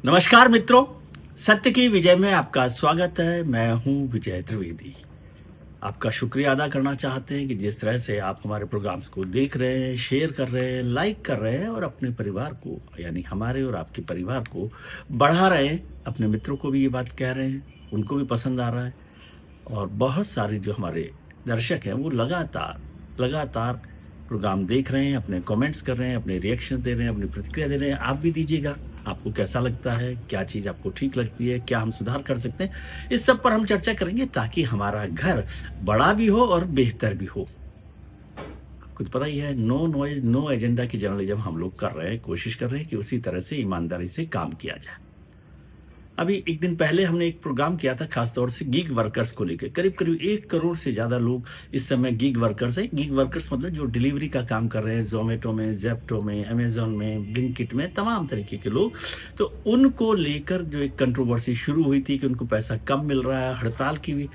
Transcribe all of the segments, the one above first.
नमस्कार मित्रों, सत्य की विजय में आपका स्वागत है। मैं हूं विजय त्रिवेदी। आपका शुक्रिया अदा करना चाहते हैं कि जिस तरह से आप हमारे प्रोग्राम्स को देख रहे हैं, शेयर कर रहे हैं, लाइक कर रहे हैं और अपने परिवार को यानी हमारे और आपके परिवार को बढ़ा रहे हैं। अपने मित्रों को भी ये बात कह रहे हैं, उनको भी पसंद आ रहा है। और बहुत सारे जो हमारे दर्शक हैं वो लगातार लगातार प्रोग्राम देख रहे हैं, अपने कमेंट्स कर रहे हैं, अपने रिएक्शन दे रहे हैं, अपनी प्रतिक्रिया दे रहे हैं। आप भी दीजिएगा, आपको कैसा लगता है, क्या चीज़ आपको ठीक लगती है, क्या हम सुधार कर सकते हैं, इस सब पर हम चर्चा करेंगे ताकि हमारा घर बड़ा भी हो और बेहतर भी हो। आपको तो पता ही है, नो नॉइज नो एजेंडा की जर्नलिज्म हम लोग कर रहे हैं, कोशिश कर रहे हैं कि उसी तरह से ईमानदारी से काम किया जाए। अभी एक दिन पहले हमने एक प्रोग्राम किया था खासतौर से गिग वर्कर्स को लेकर। करीब करीब 1 करोड़ से ज़्यादा लोग इस समय गिग वर्कर्स हैं। गिग वर्कर्स मतलब जो डिलीवरी का काम कर रहे हैं, जोमेटो में, जेप्टो में, अमेजोन में, ब्लिंकिट में, तमाम तरीके के लोग। तो उनको लेकर जो एक कंट्रोवर्सी शुरू हुई थी कि उनको पैसा कम मिल रहा है, हड़ताल की भी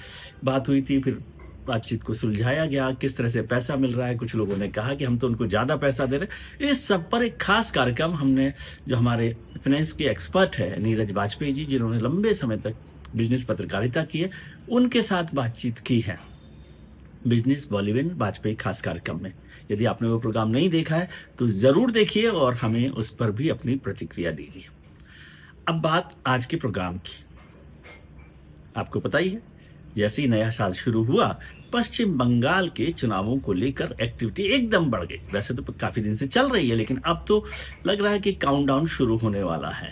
बात हुई थी। फिर बातचीत को सुलझाया गया, किस तरह से पैसा मिल रहा है। कुछ लोगों ने कहा कि हम तो उनको ज़्यादा पैसा दे रहे हैं। इस सब पर एक खास कार्यक्रम हमने, जो हमारे फाइनेंस के एक्सपर्ट हैं नीरज वाजपेयी जी, जिन्होंने लंबे समय तक बिजनेस पत्रकारिता की है, उनके साथ बातचीत की है बिजनेस बॉलीवुड वाजपेयी खास कार्यक्रम में। यदि आपने वो प्रोग्राम नहीं देखा है तो ज़रूर देखिए और हमें उस पर भी अपनी प्रतिक्रिया दीजिए। अब बात आज के प्रोग्राम की। आपको पता ही है, जैसे ही नया साल शुरू हुआ, पश्चिम बंगाल के चुनावों को लेकर एक्टिविटी एकदम बढ़ गई। वैसे तो काफी दिन से चल रही है, लेकिन अब तो लग रहा है कि काउंटडाउन शुरू होने वाला है।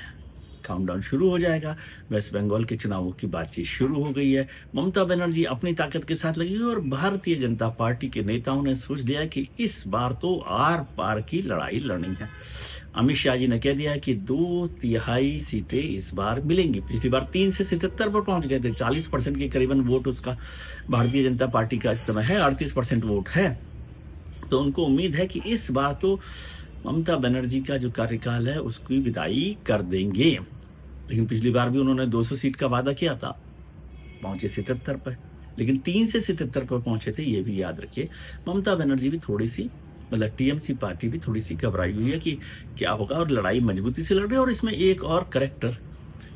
काउंटडाउन शुरू हो जाएगा। वेस्ट बंगाल के चुनावों की बातचीत शुरू हो गई है। ममता बनर्जी अपनी ताकत के साथ लगी और भारतीय जनता पार्टी के नेताओं ने सोच लिया कि इस बार तो आर पार की लड़ाई लड़नी है। अमित शाह जी ने कह दिया कि 2/3 सीटें इस बार मिलेंगी। पिछली बार 3 से 77 पर पहुंच गए थे। 40% के करीबन वोट उसका भारतीय जनता पार्टी का इस समय है, 38% वोट है। तो उनको उम्मीद है कि इस बार तो ममता बनर्जी का जो कार्यकाल है उसकी विदाई कर देंगे। लेकिन पिछली बार भी उन्होंने 200 सीट का वादा किया था, पहुंचे 77 पर, लेकिन 3 से 77 पर पहुंचे थे। ये भी याद रखिए। ममता बनर्जी भी थोड़ी सी, मतलब टीएमसी पार्टी भी थोड़ी सी घबराई हुई है कि क्या होगा, और लड़ाई मजबूती से लड़ रही है। और इसमें एक और करेक्टर,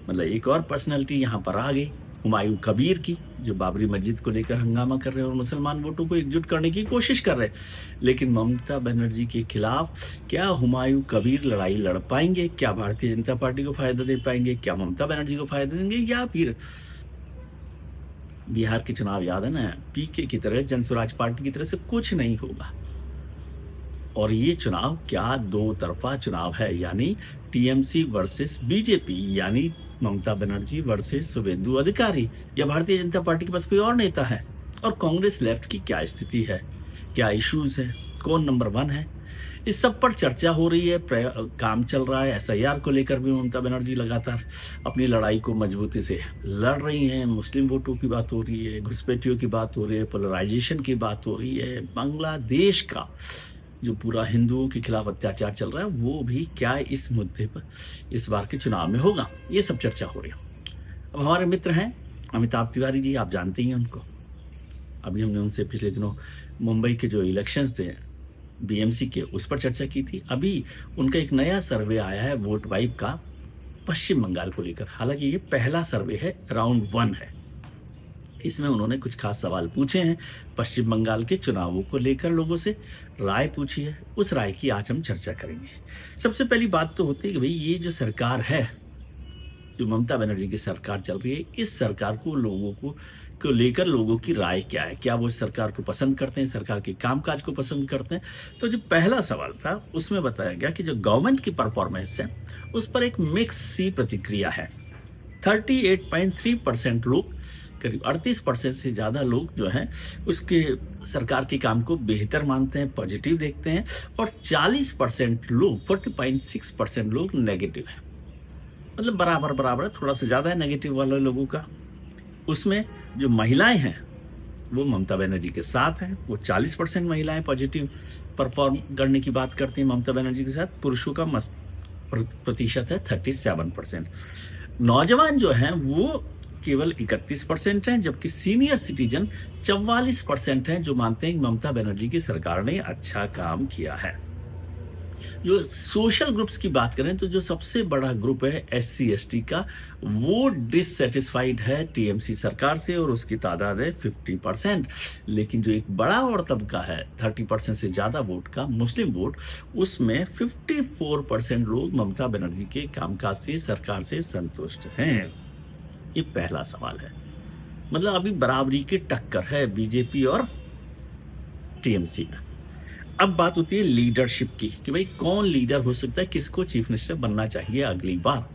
मतलब एक और पर्सनैलिटी यहाँ पर आ गई, हुमायूं कबीर की, जो बाबरी मस्जिद को लेकर हंगामा कर रहे हैं और मुसलमान वोटों को एकजुट करने की कोशिश कर रहे हैं। लेकिन ममता बनर्जी के खिलाफ क्या हुमायूं कबीर लड़ाई लड़ पाएंगे? क्या भारतीय जनता पार्टी को फायदा दे पाएंगे? क्या ममता बनर्जी को फायदा देंगे? या फिर बिहार के चुनाव याद है ना, पीके की तरह, जनसुराज पार्टी की तरह से कुछ नहीं होगा। और ये चुनाव क्या दो तरफा चुनाव है, यानी टीएमसी वर्सेस बीजेपी, यानी ममता बनर्जी वर्सेस शुभेंदु अधिकारी, या भारतीय जनता पार्टी के पास कोई और नेता है? और कांग्रेस लेफ्ट की क्या स्थिति है, क्या इश्यूज है, कौन नंबर 1 है? इस सब पर चर्चा हो रही है, काम चल रहा है। एसआईआर को लेकर भी ममता बनर्जी लगातार अपनी लड़ाई को मजबूती से लड़ रही हैं। मुस्लिम वोटों की बात हो रही है, घुसपैठियों की बात हो रही है, पोलराइजेशन की बात हो रही है, बांग्लादेश का जो पूरा हिंदुओं के खिलाफ अत्याचार चल रहा है वो भी क्या इस मुद्दे पर इस बार के चुनाव में होगा, ये सब चर्चा हो रही है। अब हमारे मित्र हैं अमिताभ तिवारी जी, आप जानते ही हैं उनको। अभी हमने उनसे पिछले दिनों मुंबई के जो इलेक्शंस थे बीएमसी के, उस पर चर्चा की थी। अभी उनका एक नया सर्वे आया है वोट वाइब का, पश्चिम बंगाल को लेकर। हालांकि ये पहला सर्वे है, राउंड 1 है। इसमें उन्होंने कुछ खास सवाल पूछे हैं, पश्चिम बंगाल के चुनावों को लेकर लोगों से राय पूछी है। उस राय की आज हम चर्चा करेंगे। सबसे पहली बात तो होती है कि भाई ये जो सरकार है, जो ममता बनर्जी की सरकार चल रही है, इस सरकार को लोगों को लेकर लोगों की राय क्या है? क्या वो इस सरकार को पसंद करते हैं, सरकार के कामकाज को पसंद करते हैं? तो जो पहला सवाल था उसमें बताया गया कि जो गवर्नमेंट की परफॉर्मेंस है उस पर एक मिक्स सी प्रतिक्रिया है। 38.3% लोग, करीब 38% से ज़्यादा लोग जो हैं उसके सरकार के काम को बेहतर मानते हैं, पॉजिटिव देखते हैं। और 40% लोग, 40.6% लोग नेगेटिव हैं। मतलब बराबर बराबर है, थोड़ा सा ज़्यादा है नेगेटिव वाले लोगों का। उसमें जो महिलाएं हैं वो ममता बनर्जी के साथ हैं, वो 40% महिलाएं पॉजिटिव परफॉर्म करने की बात करती हैं ममता बनर्जी के साथ। पुरुषों का प्रतिशत है 37%। नौजवान जो हैं वो केवल 31% हैं, जबकि सीनियर सिटीजन 44% हैं जो मानते हैं कि ममता बनर्जी की सरकार ने अच्छा काम किया है। जो सोशल ग्रुप्स की बात करें तो जो सबसे बड़ा ग्रुप है SC ST का, वो डिससेटिस्फाइड है TMC सरकार से और उसकी तादाद है 50%। लेकिन जो एक बड़ा और तबका है 30% से ज़्यादा वोट का मुस्लिम वोट, उसमें 54% लोग ममता बनर्जी के कामकाज से, सरकार से संतुष्ट हैं। ये पहला सवाल है। मतलब अभी बराबरी की टक्कर है बीजेपी और TMC में। अब बात होती है लीडरशिप की कि भाई कौन लीडर हो सकता है, किसको चीफ मिनिस्टर बनना चाहिए अगली बार।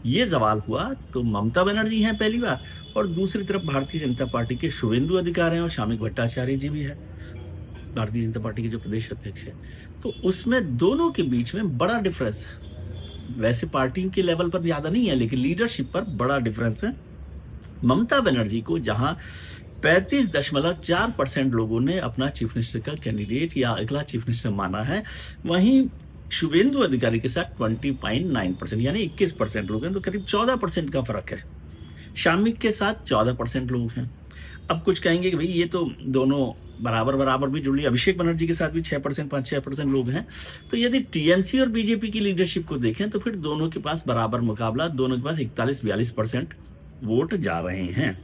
ये सवाल हुआ तो ममता बनर्जी हैं पहली बार, और दूसरी तरफ भारतीय जनता पार्टी के शुभेंदु अधिकारी हैं और शामिक भट्टाचार्य जी भी है, भारतीय जनता पार्टी के जो प्रदेश अध्यक्ष है। तो उसमें दोनों के बीच में बड़ा डिफरेंस है। वैसे पार्टी के लेवल पर ज़्यादा नहीं है, लेकिन लीडरशिप पर बड़ा डिफरेंस है। ममता बनर्जी को जहां 35.4% लोगों ने अपना चीफ मिनिस्टर का कैंडिडेट या अगला चीफ मिनिस्टर माना है, वहीं शुभेंदु अधिकारी के साथ 20.9% यानी 21% लोग हैं, तो करीब 14% का फर्क है। शामिक के साथ 14% लोग हैं। अब कुछ कहेंगे कि भाई ये तो दोनों बराबर बराबर भी जुड़ लिया, अभिषेक बनर्जी के साथ भी 6%, 5-6% लोग हैं। तो यदि TMC और बीजेपी की लीडरशिप को देखें तो फिर दोनों के पास बराबर मुकाबला, दोनों के पास 41-42% वोट जा रहे हैं।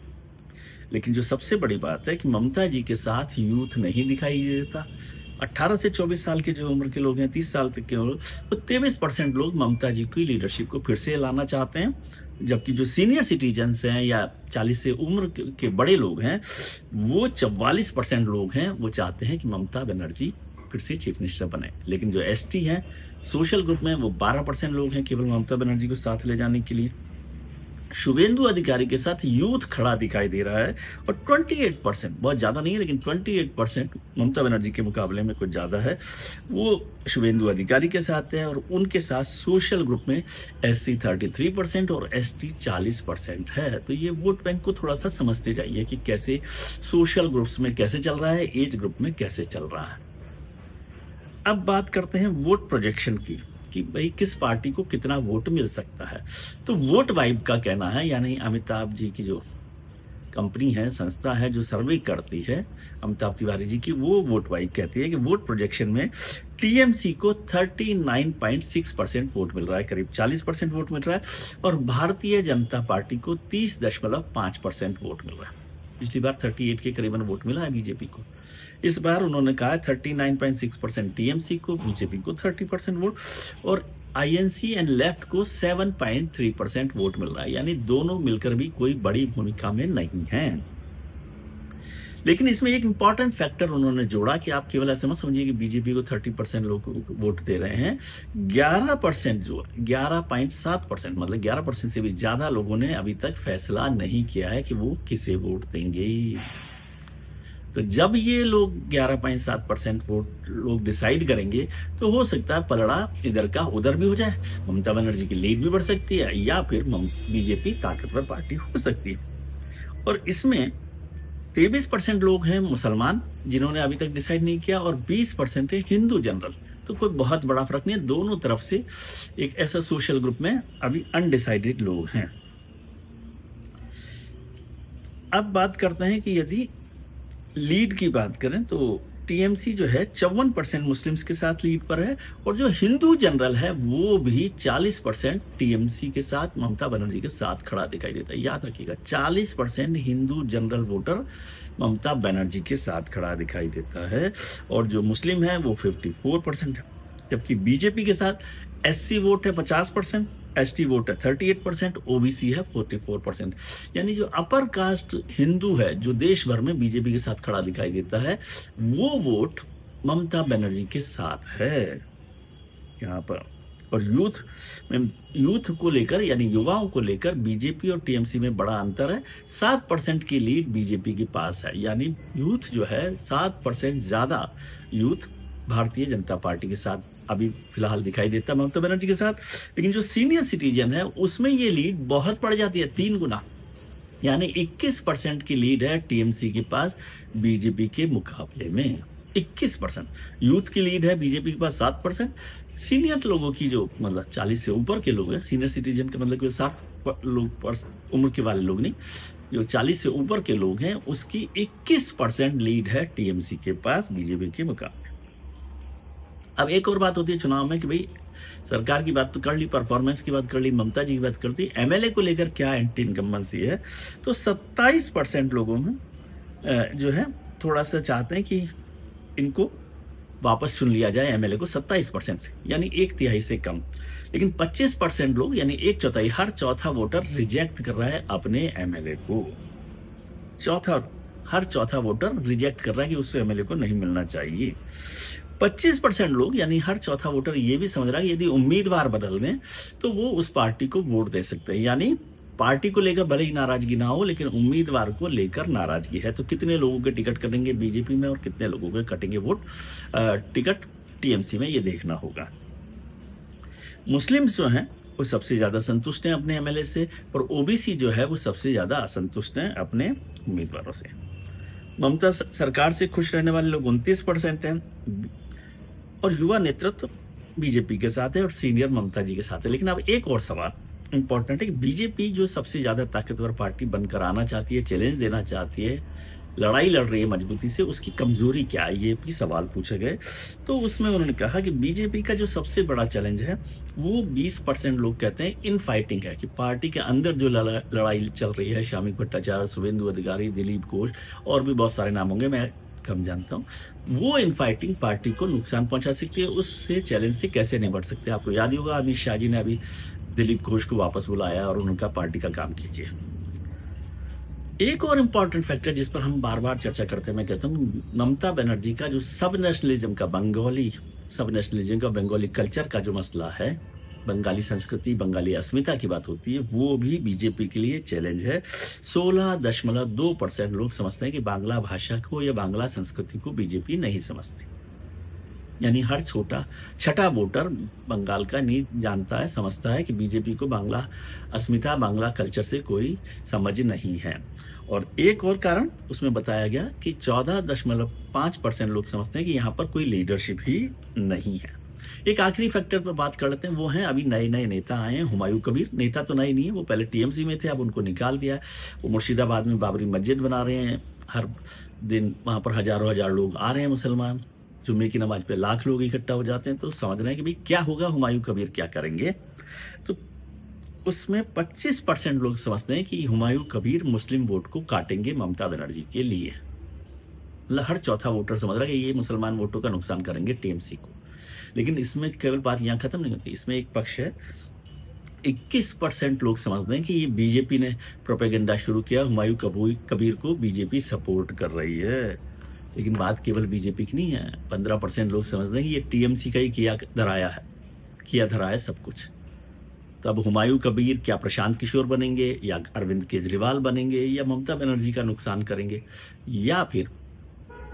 लेकिन जो सबसे बड़ी बात है कि ममता जी के साथ यूथ नहीं दिखाई देता। 18 से 24 साल के जो उम्र के लोग हैं, 30 साल तक के लोग, वो 23% लोग ममता जी की लीडरशिप को फिर से लाना चाहते हैं। जबकि जो सीनियर सिटीजन्स हैं या 40 से उम्र के बड़े लोग हैं, वो 44% लोग हैं, वो चाहते हैं कि ममता बनर्जी फिर से चीफ मिनिस्टर बने। लेकिन जो ST हैं, सोशल ग्रुप में, वो 12% लोग हैं केवल ममता बनर्जी को साथ ले जाने के लिए। शुभेंदु अधिकारी के साथ यूथ खड़ा दिखाई दे रहा है और 28%, बहुत ज़्यादा नहीं है लेकिन 28% ममता बनर्जी के मुकाबले में कुछ ज़्यादा है, वो शुभेंदु अधिकारी के साथ है। और उनके साथ सोशल ग्रुप में SC 33% और ST 40% है। तो ये वोट बैंक को थोड़ा सा समझते जाइए कि कैसे सोशल ग्रुप्स में कैसे चल रहा है, एज ग्रुप में कैसे चल रहा है। अब बात करते हैं वोट प्रोजेक्शन की कि भाई किस पार्टी को कितना वोट मिल सकता है। तो वोट वाइब का कहना है, यानी अमिताभ जी की जो कंपनी है, संस्था है जो सर्वे करती है, अमिताभ तिवारी जी की, वो वोट वाइब कहती है कि वोट प्रोजेक्शन में TMC को 39.6% वोट मिल रहा है, करीब 40% वोट मिल रहा है, और भारतीय जनता पार्टी को 30.5% वोट मिल रहा है। पिछली बार 38 के करीबन वोट मिला है बीजेपी को। इस बार उन्होंने कहा 39.6% TMC को, बीजेपी को 30% वोट, और INC एंड लेफ्ट को 7.3% वोट मिल रहा है, यानी दोनों मिलकर भी कोई बड़ी भूमिका में नहीं है। लेकिन इसमें एक इंपॉर्टेंट फैक्टर उन्होंने जोड़ा कि आप केवल ऐसे मत समझिए कि बीजेपी को 30% लोग वोट दे रहे हैं। 11% जो 11.7%, मतलब 11% से भी ज्यादा लोगों ने अभी तक फैसला नहीं किया है कि वो किसे वोट देंगे। तो जब ये लोग 11.7% वोट लोग डिसाइड करेंगे तो हो सकता है पलड़ा इधर का उधर भी हो जाए, ममता बनर्जी की लीड भी बढ़ सकती है, या फिर बीजेपी ताकतवर पार्टी हो सकती है। और इसमें 23% लोग हैं मुसलमान जिन्होंने अभी तक डिसाइड नहीं किया, और 20% है हिंदू जनरल। तो कोई बहुत बड़ा फर्क नहीं है, दोनों तरफ से एक ऐसा सोशल ग्रुप में अभी अनडिसाइडेड लोग हैं। अब बात करते हैं कि यदि लीड की बात करें तो TMC जो है 54% मुस्लिम्स के साथ लीड पर है, और जो हिंदू जनरल है वो भी 40% TMC के साथ, ममता बनर्जी के साथ खड़ा दिखाई देता है। याद रखिएगा 40% हिंदू जनरल वोटर ममता बनर्जी के साथ खड़ा दिखाई देता है, और जो मुस्लिम है वो 54% है। जबकि बीजेपी के साथ SC वोट है 50%, ST वोट है 38%, OBC है 44%। यानी जो अपर कास्ट हिंदू है जो देश भर में बीजेपी के साथ खड़ा दिखाई देता है, वो वोट ममता बनर्जी के साथ है यहाँ पर। और यूथ को लेकर, यानी युवाओं को लेकर बीजेपी और TMC में बड़ा अंतर है। 7% की लीड बीजेपी के पास है, यानी यूथ जो है 7% ज्यादा यूथ भारतीय जनता पार्टी के साथ अभी फिलहाल दिखाई देता है, ममता बनर्जी के साथ। लेकिन जो सीनियर सिटीजन है उसमें ये लीड बहुत बढ़ जाती है, 3 गुना, यानी 21% की लीड है TMC के पास बीजेपी के मुकाबले में। 21% यूथ की लीड है बीजेपी के पास 7%। सीनियर लोगों की जो मतलब 40 से ऊपर के लोग हैं, सीनियर सिटीजन का मतलब 60 लोग उम्र के वाले लोग नहीं, जो 40 से ऊपर के लोग हैं, उसकी 21% लीड है TMC के पास बीजेपी के मुकाबले। अब एक और बात होती है चुनाव में कि भाई सरकार की बात तो कर ली, परफॉर्मेंस की बात कर ली, ममता जी की बात कर दी, एमएलए को लेकर क्या एंटी इनकम्बेंसी है। तो 27% लोगों में जो है थोड़ा सा चाहते हैं कि इनको वापस चुन लिया जाए एमएलए को, 27%, यानी एक तिहाई से कम। लेकिन 25% लोग यानी एक चौथाई, हर चौथा वोटर रिजेक्ट कर रहा है अपने एमएलए को। हर चौथा वोटर रिजेक्ट कर रहा है कि उस एमएलए को नहीं मिलना चाहिए। 25% लोग यानी हर चौथा वोटर ये भी समझ रहा है कि यदि उम्मीदवार बदल दें तो वो उस पार्टी को वोट दे सकते हैं, यानी पार्टी को लेकर भले ही नाराजगी ना हो लेकिन उम्मीदवार को लेकर नाराजगी है। तो कितने लोगों के टिकट कटेंगे बीजेपी में और कितने लोगों के कटेंगे वोट टिकट टीएमसी में, ये देखना होगा। मुस्लिम्स जो हैं वो सबसे ज़्यादा संतुष्ट हैं अपने एमएलए से, और ओबीसी जो है वो सबसे ज़्यादा असंतुष्ट हैं अपने उम्मीदवारों से। ममता सरकार से खुश रहने वाले लोग 29% हैं, और युवा नेतृत्व बीजेपी के साथ है और सीनियर ममता जी के साथ है। लेकिन अब एक और सवाल इंपॉर्टेंट है कि बीजेपी जो सबसे ज़्यादा ताकतवर पार्टी बनकर आना चाहती है, चैलेंज देना चाहती है, लड़ाई लड़ रही है मजबूती से, उसकी कमजोरी क्या है, ये भी सवाल पूछे गए। तो उसमें उन्होंने कहा कि बीजेपी का जो सबसे बड़ा चैलेंज है वो 20% लोग कहते हैं इन फाइटिंग है, कि पार्टी के अंदर जो लड़ाई चल रही है, शामिक भट्टाचार्य, शुभेंदु अधिकारी, दिलीप घोष और भी बहुत सारे नाम होंगे, मैं कम जानता हूँ, वो इन फाइटिंग पार्टी को नुकसान पहुंचा सकती है। उससे चैलेंज से कैसे निपट सकते हैं, आपको याद ही होगा अमित शाह जी ने अभी दिलीप घोष को वापस बुलाया और उनका पार्टी का काम कीजिए। एक और इम्पॉर्टेंट फैक्टर जिस पर हम बार बार चर्चा करते हैं, मैं कहता हूँ ममता बनर्जी का जो सब नेशनलिज्म का बंगाली कल्चर का जो मसला है, बंगाली संस्कृति, बंगाली अस्मिता की बात होती है, वो भी बीजेपी के लिए चैलेंज है। 16.2% लोग समझते हैं कि बांग्ला भाषा को या बांग्ला संस्कृति को बीजेपी नहीं समझती, यानी हर छठा वोटर बंगाल का नहीं जानता है, समझता है कि बीजेपी को बांग्ला अस्मिता, बांग्ला कल्चर से कोई समझ नहीं है। और एक और कारण उसमें बताया गया कि 14.5% लोग समझते हैं कि यहाँ पर कोई लीडरशिप ही नहीं है। एक आखिरी फैक्टर पर बात कर लेते हैं, वो हैं अभी नए नए नेता आए हैं। हुमायूं कबीर नेता तो नए नहीं है, वो पहले टीएमसी में थे, अब उनको निकाल दिया। वो मुर्शिदाबाद में बाबरी मस्जिद बना रहे हैं, हर दिन वहाँ पर हजारों लोग आ रहे हैं मुसलमान, जुम्मे की नमाज पे लाख लोग इकट्ठा हो जाते हैं। तो समझ रहे हैं कि भाई क्या होगा, हुमायूं कबीर क्या करेंगे। तो उसमें 25% लोग समझते हैं कि हुमायूं कबीर मुस्लिम वोट को काटेंगे ममता बनर्जी के लिए। मतलब हर चौथा वोटर समझ रहा है कि ये मुसलमान वोटों का नुकसान करेंगे टीएमसी को। लेकिन इसमें केवल बात यहाँ खत्म नहीं होती, इसमें एक पक्ष है, 21% लोग समझते हैं कि ये बीजेपी ने प्रोपेगेंडा शुरू किया, हुमायूं कबीर को बीजेपी सपोर्ट कर रही है। लेकिन बात केवल बीजेपी की नहीं है, 15% लोग समझते हैं कि ये टीएमसी का ही किया धराया है सब कुछ। तो अब हुमायूं कबीर क्या प्रशांत किशोर बनेंगे, या अरविंद केजरीवाल बनेंगे, या ममता बनर्जी का नुकसान करेंगे, या फिर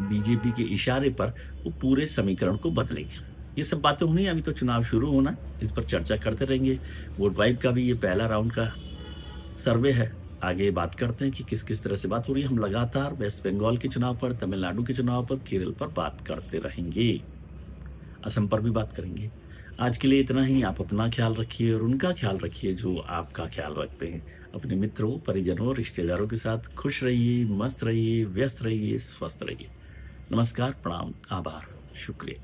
बीजेपी के इशारे पर वो पूरे समीकरण को बदलेंगे। ये सब बातें होनी, अभी तो चुनाव शुरू होना, इस पर चर्चा करते रहेंगे। वोट वाइब का भी ये पहला राउंड का सर्वे है, आगे बात करते हैं कि किस किस तरह से बात हो रही है। हम लगातार वेस्ट बंगाल के चुनाव पर, तमिलनाडु के चुनाव पर, केरल पर बात करते रहेंगे, असम पर भी बात करेंगे। आज के लिए इतना ही। आप अपना ख्याल रखिए और उनका ख्याल रखिए जो आपका ख्याल रखते हैं। अपने मित्रों, परिजनों, रिश्तेदारों के साथ खुश रहिए, मस्त रहिए, व्यस्त रहिए, स्वस्थ रहिए। नमस्कार, प्रणाम, आभार, शुक्रिया।